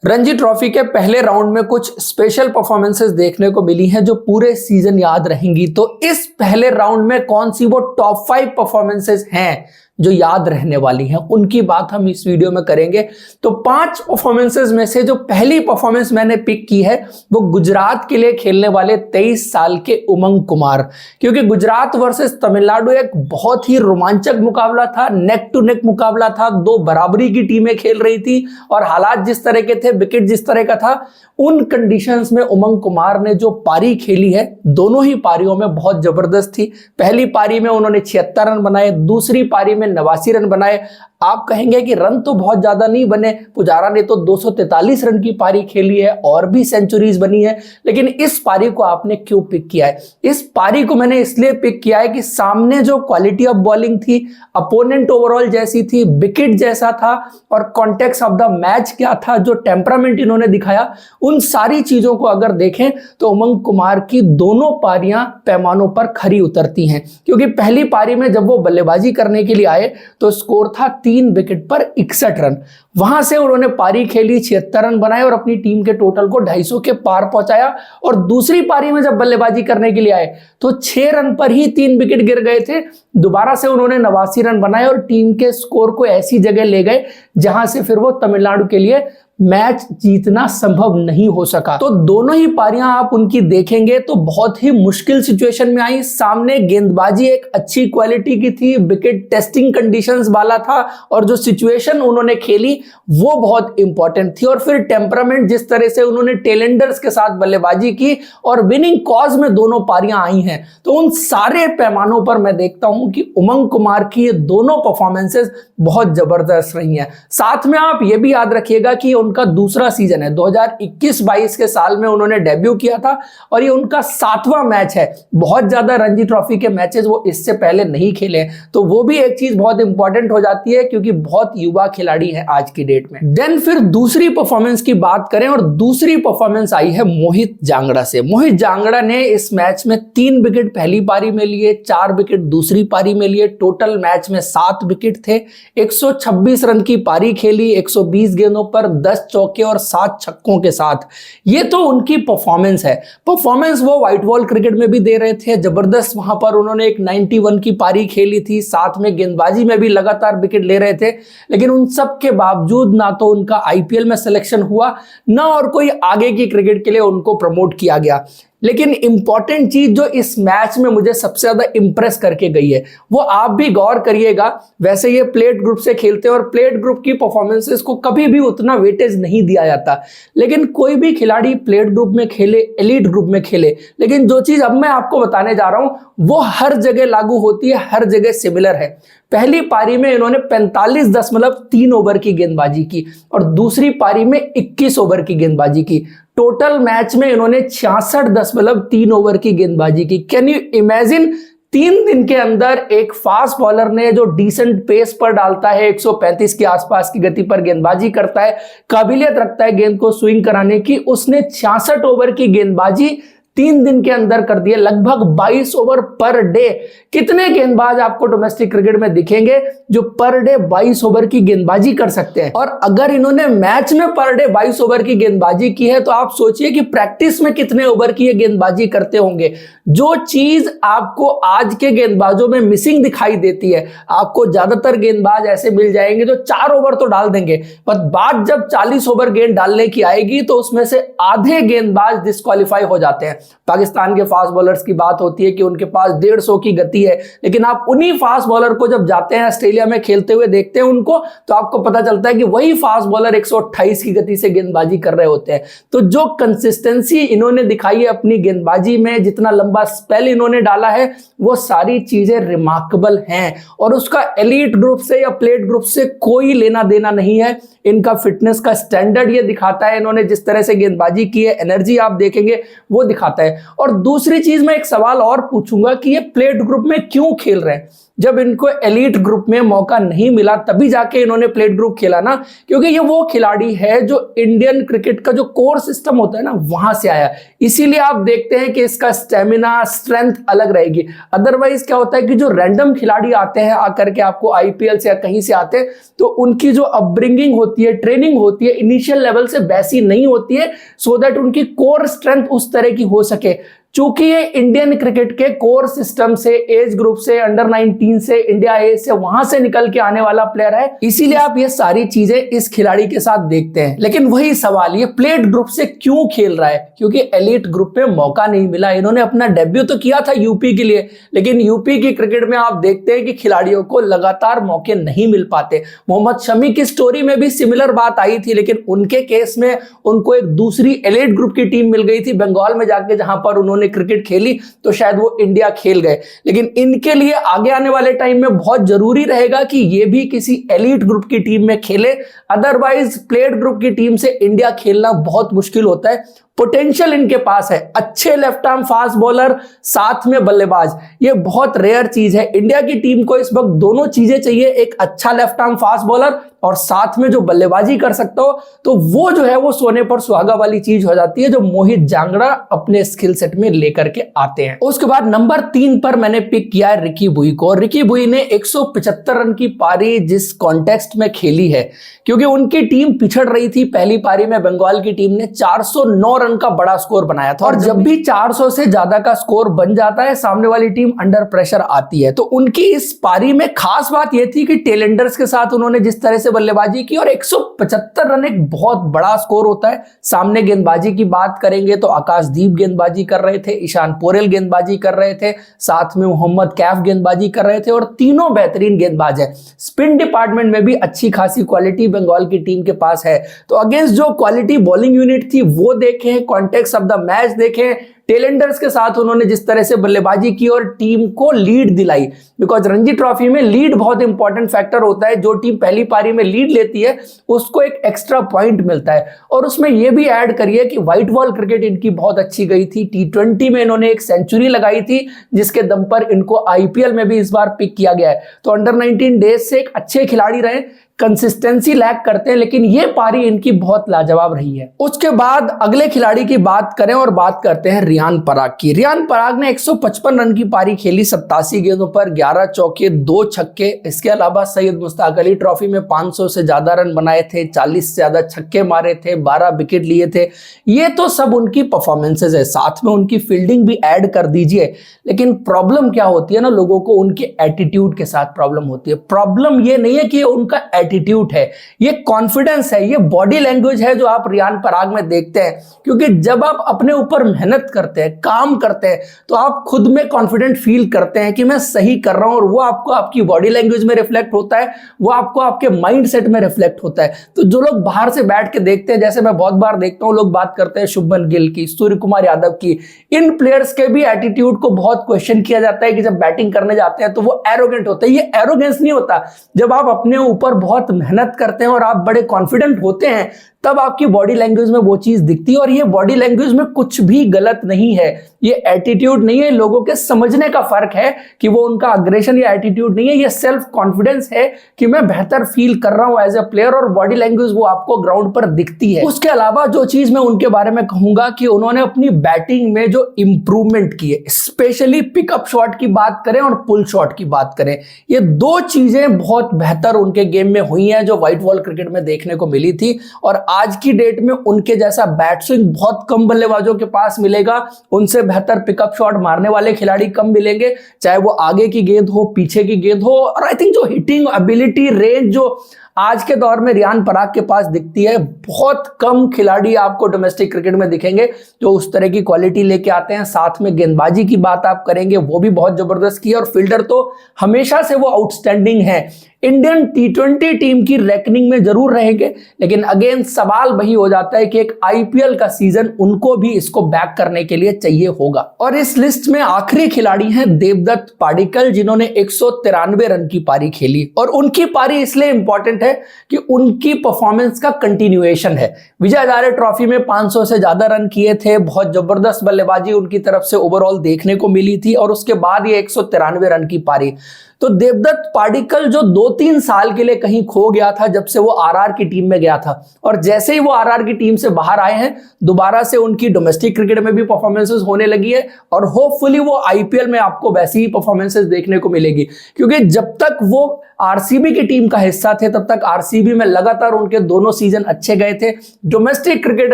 Ranji trophy के पहले round में कुछ स्पेशल परफॉर्मेंसेस देखने को मिली हैं जो पूरे सीजन याद रहेंगी। तो इस पहले राउंड में कौन सी वो टॉप 5 परफॉर्मेंसेस हैं जो याद रहने वाली हैं, उनकी बात हम इस वीडियो में करेंगे। तो 5 परफॉर्मेंसेस में से जो पहली परफॉर्मेंस मैंने पिक की है वो गुजरात के लिए खेलने वाले 23 साल के उमंग कुमार, क्योंकि गुजरात वर्सेस तमिलनाडु एक बहुत ही रोमांचक मुकाबला था, नेक टू नेक मुकाबला था। 2 बराबरी की टीमें खेल रही थी और हालात जिस तरह के थे, विकेट जिस तरह का था, उन कंडीशंस में उमंग कुमार ने जो पारी खेली है, दोनों ही पारियों में बहुत जबरदस्त थी। पहली पारी में उन्होंने 76 रन बनाए, दूसरी पारी में 89 रन बनाए। आप कहेंगे कि रन तो बहुत ज्यादा नहीं बने, पुजारा ने तो 243 रन की पारी खेली है और भी सेंचुरीज बनी है, लेकिन इस पारी को आपने क्यों पिक किया है? इस पारी को मैंने इसलिए पिक किया है कि सामने जो क्वालिटी ऑफ बॉलिंग थी, अपोनेंट ओवरऑल जैसी थी, विकेट जैसा था और कॉन्टेक्स्ट ऑफ द मैच क्या था, जो टेम्परामेंट इन्होंने दिखाया, उन सारी चीजों को अगर देखें तो उमंग कुमार की दोनों पारियां पैमानों पर खरी उतरती हैं। क्योंकि पहली पारी में जब वो बल्लेबाजी करने के लिए आए तो स्कोर था 3 विकेट पर 61 रन। वहां से उन्होंने पारी खेली, 76 रन बनाए और अपनी टीम के टोटल को 250 के पार पहुंचाया। और दूसरी पारी में जब बल्लेबाजी करने के लिए आए तो 6 रन पर ही 3 विकेट गिर गए थे। दोबारा से उन्होंने 89 रन बनाए और टीम के स्कोर को ऐसी जगह ले गए जहां से फिर वो तमिलनाडु के लिए मैच जीतना संभव नहीं हो सका। तो दोनों ही पारियां आप उनकी देखेंगे तो बहुत ही मुश्किल सिचुएशन में आई। सामने गेंदबाजी एक अच्छी क्वालिटी की थी, विकेट टेस्टिंग कंडीशंस वाला था और जो सिचुएशन उन्होंने खेली वो बहुत इंपॉर्टेंट थी। और फिर टेम्परामेंट, जिस तरह से उन्होंने टेलेंडर्स के साथ बल्लेबाजी की और विनिंग कॉज में दोनों पारियां आई हैं, तो उन सारे पैमानों पर मैं देखता हूं कि उमंग कुमार की ये दोनों परफॉर्मेंसेस बहुत जबरदस्त रही हैं। साथ में आप ये भी याद रखिएगा कि उनका दूसरा सीजन है, 2021-22 के साल में उन्होंने डेब्यू किया था और ये उनका 7वां मैच है। बहुत ज्यादा रणजी ट्रॉफी के मैचेस वो इससे पहले नहीं खेले, तो वो भी एक चीज बहुत इंपॉर्टेंट हो जाती है क्योंकि बहुत युवा खिलाड़ी है आज की डेट में। देन फिर दूसरी परफॉर्मेंस की बात करें और दूसरी परफॉर्मेंस आई है मोहित जांगड़ा से। मोहित जांगड़ा ने इस मैच में 3 विकेट पहली पारी में लिए, 4 विकेट दूसरी पारी में लिए। टोटल मैच में 7 विकेट थे, 126 रन की पारी खेली, 120 गेंदों पर 10 चौके और 7 छक्कों के साथ। ये तो उनकी परफॉर्मेंस है। परफॉर्मेंस वो व्हाइट बॉल क्रिकेट में भी दे रहे थे, जबरदस्त वहां पर उन्होंने एक 91 की पारी खेली थी, साथ में गेंदबाजी में भी लगातार विकेट ले रहे थे। लेकिन उन सब के बावजूद ना तो उनका आईपीएल में सिलेक्शन हुआ, ना और कोई आगे की क्रिकेट के लिए उनको प्रमोट किया गया। लेकिन इंपॉर्टेंट चीज जो इस मैच में मुझे सबसे ज्यादा इंप्रेस करके गई है, वो आप भी गौर करिएगा। वैसे ये प्लेट ग्रुप से खेलते हैं और प्लेट ग्रुप की परफॉर्मेंसेस को कभी भी उतना वेटेज नहीं दिया जाता, लेकिन कोई भी खिलाड़ी प्लेट ग्रुप में खेले, एलीट ग्रुप में खेले, लेकिन जो चीज अब मैं आपको बताने जा रहा हूं वो हर जगह लागू होती है, हर जगह सिमिलर है। पहली पारी में इन्होंने 45.3 ओवर की गेंदबाजी की और दूसरी पारी में 21 ओवर की गेंदबाजी की। टोटल मैच में इन्होंने 66.3 ओवर की गेंदबाजी की। Can you imagine? 3 दिन के अंदर एक फास्ट बॉलर ने जो डिसेंट पेस पर डालता है, 135 के आसपास की गति पर गेंदबाजी करता है, काबिलियत रखता है गेंद को स्विंग कराने की, उसने 66 ओवर की गेंदबाजी 3 दिन के अंदर कर दिए, लगभग 22 ओवर पर डे। कितने गेंदबाज आपको डोमेस्टिक क्रिकेट में दिखेंगे जो पर डे 22 ओवर की गेंदबाजी कर सकते हैं? और अगर इन्होंने मैच में पर डे 22 ओवर की गेंदबाजी की है तो आप सोचिए कि प्रैक्टिस में कितने ओवर की ये गेंदबाजी करते होंगे। जो चीज आपको आज के गेंदबाजों में मिसिंग दिखाई देती है, आपको ज्यादातर गेंदबाज ऐसे मिल जाएंगे जो 4 ओवर तो डाल देंगे, पर बात जब 40 ओवर गेंद डालने की आएगी तो उसमें से आधे गेंदबाज डिस्क्वालीफाई हो जाते हैं। पाकिस्तान के फास्ट बॉलर्स की बात होती है कि उनके पास 150 की गति है, लेकिन आप उन्हीं फास्ट बॉलर को जब जाते हैं ऑस्ट्रेलिया में खेलते हुए देखते हैं उनको, तो आपको पता चलता है कि वही फास्ट बॉलर 128 की गति से गेंदबाजी कर रहे होते हैं। तो जो कंसिस्टेंसी इन्होंने दिखाई है अपनी गेंदबाजी में, जितना लंबा स्पेल इन्होंने डाला है, वो सारी चीजें रिमार्केबल हैं और उसका एलीट ग्रुप से या प्लेट ग्रुप से कोई लेना देना नहीं है। इनका फिटनेस का स्टैंडर्ड ये दिखाता है, इन्होंने जिस तरह से गेंदबाजी की है, एनर्जी आप देखेंगे वो दिखाता पाता है। और दूसरी चीज मैं एक सवाल और पूछूंगा कि ये प्लेट ग्रुप में क्यों खेल रहे हैं? जब इनको एलीट ग्रुप में मौका नहीं मिला तभी जाके इन्होंने प्लेट ग्रुप खेला ना, क्योंकि ये वो खिलाड़ी है जो इंडियन क्रिकेट का जो कोर सिस्टम होता है ना वहां से आया। इसीलिए आप देखते हैं कि इसका स्टेमिना स्ट्रेंथ अलग रहेगी। अदरवाइज क्या होता है कि जो रैंडम खिलाड़ी आते हैं आकर के आपको आईपीएल से या कहीं से आते हैं तो उनकी जो अपब्रिंगिंग होती है, ट्रेनिंग होती है, इनिशियल लेवल से वैसी नहीं होती है, सो दैट उनकी कोर स्ट्रेंथ उस तरह की हो सके। चूंकि ये इंडियन क्रिकेट के कोर सिस्टम से, एज ग्रुप से, अंडर 19 से, इंडिया ए से, वहां से निकल के आने वाला प्लेयर है, इसीलिए आप ये सारी चीजें इस खिलाड़ी के साथ देखते हैं। लेकिन वही सवाल, ये प्लेट ग्रुप से क्यों खेल रहा है? क्योंकि एलीट ग्रुप में मौका नहीं मिला। इन्होंने अपना डेब्यू तो किया था यूपी के लिए, लेकिन यूपी की क्रिकेट में आप देखते हैं कि खिलाड़ियों को लगातार मौके नहीं मिल पाते। मोहम्मद शमी की स्टोरी में भी सिमिलर बात आई थी, लेकिन उनके केस में उनको एक दूसरी एलीट ग्रुप की टीम मिल गई थी बंगाल में जाके, जहां पर उन्होंने क्रिकेट खेली तो शायद वो इंडिया खेल गए। लेकिन इनके लिए आगे आने वाले टाइम में बहुत जरूरी रहेगा कि ये भी किसी एलीट ग्रुप की टीम में खेले, अदरवाइज प्लेट ग्रुप की टीम से इंडिया खेलना बहुत मुश्किल होता है। पोटेंशियल इनके पास है, अच्छे लेफ्ट आर्म फास्ट बॉलर, साथ में बल्लेबाज, ये बहुत रेयर चीज है। इंडिया की टीम को इस वक्त दोनों चीजें चाहिए, एक अच्छा लेफ्ट आर्म फास्ट बॉलर और साथ में जो बल्लेबाजी कर सकता हो, तो वो जो है वो सोने पर सुहागा वाली चीज हो जाती है जो मोहित जांगड़ा अपने स्किल सेट में लेकर के आते हैं। उसके बाद नंबर 3 पर मैंने पिक किया है रिकी बुई को। रिकी बुई ने 175 रन की पारी जिस कॉन्टेक्स्ट में खेली है, क्योंकि उनकी टीम पिछड़ रही थी, पहली पारी में बंगाल की टीम ने 409 रन का बड़ा स्कोर बनाया था, और जब भी 400 से ज्यादा का स्कोर बन जाता है सामने वाली टीम अंडर प्रेशर आती है। तो उनकी इस पारी में खास बात यह थी कि टेलेंडर्स के साथ उन्होंने जिस तरह से बल्लेबाजी की, और 175 रन एक बहुत बड़ा स्कोर होता है। सामने गेंदबाजी की बात करेंगे तो आकाशदीप गेंदबाजी कर रहे थे, ईशान पोरेल गेंदबाजी कर रहे थे, साथ में मोहम्मद कैफ गेंदबाजी कर रहे थे, और तीनों बेहतरीन गेंदबाज है। स्पिन डिपार्टमेंट में भी अच्छी खासी क्वालिटी बंगाल की टीम के पास है। तो अगेंस्ट जो क्वालिटी बॉलिंग यूनिट थी वो देखें, कॉन्टेक्स्ट ऑफ द मैच देखें, टेलेंडर्स के साथ उन्होंने जिस तरह से बल्लेबाजी की और टीम को लीड दिलाई, बिकॉज रणजी ट्रॉफी में लीड बहुत इंपॉर्टेंट फैक्टर होता है। जो टीम पहली पारी में लीड लेती है उसको एक एक्स्ट्रा पॉइंट मिलता है। और उसमें यह भी ऐड करिए कि व्हाइट बॉल क्रिकेट इनकी बहुत अच्छी गई थी। T20 में इन्होंने एक सेंचुरी लगाई थी जिसके दम पर इनको आईपीएल में भी इस बार पिक किया गया है। तो अंडर 19 डेज से एक अच्छे खिलाड़ी रहे, कंसिस्टेंसी लैक करते हैं, लेकिन ये पारी इनकी बहुत लाजवाब रही है। उसके बाद अगले खिलाड़ी की बात करें और बात करते हैं रियान पराग की। रियान पराग ने 155 रन की पारी खेली 87 गेंदों पर, 11 चौके 2 छक्के। इसके अलावा सैयद मुश्ताक अली ट्रॉफी में 500 से ज्यादा रन बनाए थे, 40 से ज्यादा छक्के मारे थे, 12 विकेट लिए थे। ये तो सब उनकी परफॉर्मेंसेज है, साथ में उनकी फील्डिंग भी ऐड कर दीजिए। लेकिन प्रॉब्लम क्या होती है ना, लोगों को उनके एटीट्यूड के साथ प्रॉब्लम होती है। प्रॉब्लम ये नहीं है कि उनका एटीट्यूड है, ये कॉन्फिडेंस है, ये बॉडी लैंग्वेज है जो आप रियान पराग में देखते हैं। क्योंकि जब आप अपने ऊपर मेहनत करते हैं, काम करते हैं, तो आप खुद में कॉन्फिडेंट फील करते हैं कि मैं सही कर रहा हूं, और वो आपको आपकी बॉडी लैंग्वेज में रिफ्लेक्ट होता है, वो आपको आपके माइंडसेट में रिफ्लेक्ट होता है। तो जो लोग बाहर से बैठ के देखते हैं, जैसे मैं बहुत बार देखता हूं लोग बात करते हैं शुभमन गिल की, सूर्य कुमार यादव की, इन प्लेयर्स के भी एटीट्यूड को बहुत क्वेश्चन किया जाता है कि जब बैटिंग करने जाते हैं तो वो एरोगेंट होते हैं। ये एरोगेंस नहीं होता। जब आप अपने ऊपर बहुत मेहनत करते हैं और आप बड़े कॉन्फिडेंट होते हैं तब आपकी बॉडी लैंग्वेज में वो चीज दिखती है। और ये बॉडी लैंग्वेज में कुछ भी गलत नहीं है, ये एटीट्यूड नहीं है, लोगों के समझने का फर्क है कि वो उनका अग्रेशन या एटीट्यूड नहीं है, ये सेल्फ कॉन्फिडेंस है कि मैं बेहतर फील कर रहा हूं एज ए प्लेयर, और बॉडी लैंग्वेज वो आपको ग्राउंड पर दिखती है। उसके अलावा जो चीज मैं उनके बारे में कहूंगा कि उन्होंने अपनी बैटिंग में जो इंप्रूवमेंट की है, स्पेशली पिकअप शॉट की बात करें और पुल शॉट की बात करें, ये दो चीजें बहुत बेहतर उनके गेम में हुई हैं जो व्हाइट बॉल क्रिकेट में देखने को मिली थी। और आज की डेट में उनके जैसा बैट स्विंग बहुत कम बल्लेबाजों के पास मिलेगा, उनसे बेहतर पिकअप शॉट मारने वाले खिलाड़ी कम मिलेंगे, चाहे वो आगे की गेंद हो, पीछे की गेंद हो। और आई थिंक जो हिटिंग एबिलिटी, रेंज जो आज के दौर में रियान पराग के पास दिखती है, बहुत कम खिलाड़ी आपको डोमेस्टिक क्रिकेट में दिखेंगे जो उस तरह की क्वालिटी लेके आते हैं। साथ में गेंदबाजी की बात आप करेंगे वो भी बहुत जबरदस्त की है, और फील्डर तो हमेशा से वो आउटस्टैंडिंग है। इंडियन टी20 टीम की रैंकिंग में जरूर रहेंगे, लेकिन अगेन सवाल वही हो जाता है कि एक आईपीएल का सीजन उनको भी इसको बैक करने के लिए चाहिए होगा। और इस लिस्ट में आखिरी खिलाड़ी हैं देवदत्त पाडिक्कल, जिन्होंने 193 रन की पारी खेली। और उनकी पारी इसलिए इंपॉर्टेंट है कि उनकी परफॉर्मेंस का कंटिन्यूएशन है। विजय हजारे ट्रॉफी में 500 से ज्यादा रन किए थे, बहुत जबरदस्त बल्लेबाजी उनकी तरफ से ओवरऑल देखने को मिली थी, और उसके बाद ये 193 रन की पारी। तो देवदत्त पाडिक्कल जो 2-3 साल के लिए कहीं खो गया था जब से वो आरआर की टीम में गया था, और जैसे ही वो आरआर की टीम से बाहर आए हैं दोबारा से उनकी डोमेस्टिक क्रिकेट में भी परफॉर्मेंसेस होने लगी है, और होपफुली वो आईपीएल में आपको वैसी ही परफॉर्मेंसेस देखने को मिलेगी। क्योंकि जब तक वो आरसीबी की टीम का हिस्सा थे तब तक आरसीबी में लगातार उनके दोनों सीजन अच्छे गए थे। डोमेस्टिक क्रिकेट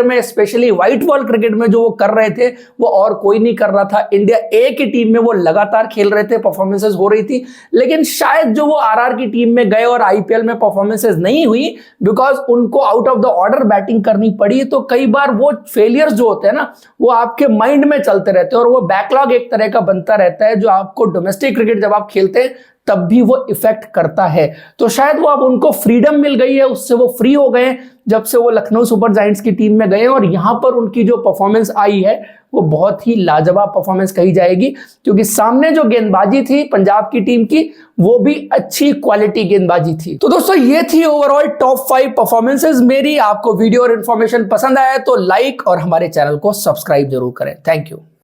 में स्पेशली व्हाइट बॉल क्रिकेट में जो वो कर रहे थे वो और कोई नहीं कर रहा था। इंडिया ए की टीम में वो लगातार खेल रहे थे, परफॉर्मेंसेस हो रही थी, लेकिन शायद जो वो आरआर की टीम में गए और आईपीएल में परफॉर्मेंसेस नहीं हुई बिकॉज उनको out of the order batting करनी पड़ी। तो कई बार वो फेलियर्स जो होते हैं ना वो आपके माइंड में चलते रहते हैं, और वो बैकलॉग एक तरह का बनता रहता है जो आपको डोमेस्टिक क्रिकेट जब आप खेलते हैं तब भी वो इफेक्ट करता है। तो शायद वो अब उनको फ्रीडम मिल गई है, उससे वो फ्री हो गए जब से वो लखनऊ सुपर जायंट्स की टीम में गए, और यहां पर उनकी जो परफॉर्मेंस आई है वो बहुत ही लाजवाब परफॉर्मेंस कही जाएगी। क्योंकि सामने जो गेंदबाजी थी पंजाब की टीम की वो भी अच्छी क्वालिटी गेंदबाजी थी। तो दोस्तों ये थी ओवरऑल टॉप 5 परफॉर्मेंसेस मेरी। आपको वीडियो और इन्फॉर्मेशन पसंद आया तो लाइक और हमारे चैनल को सब्सक्राइब जरूर करें। Thank you.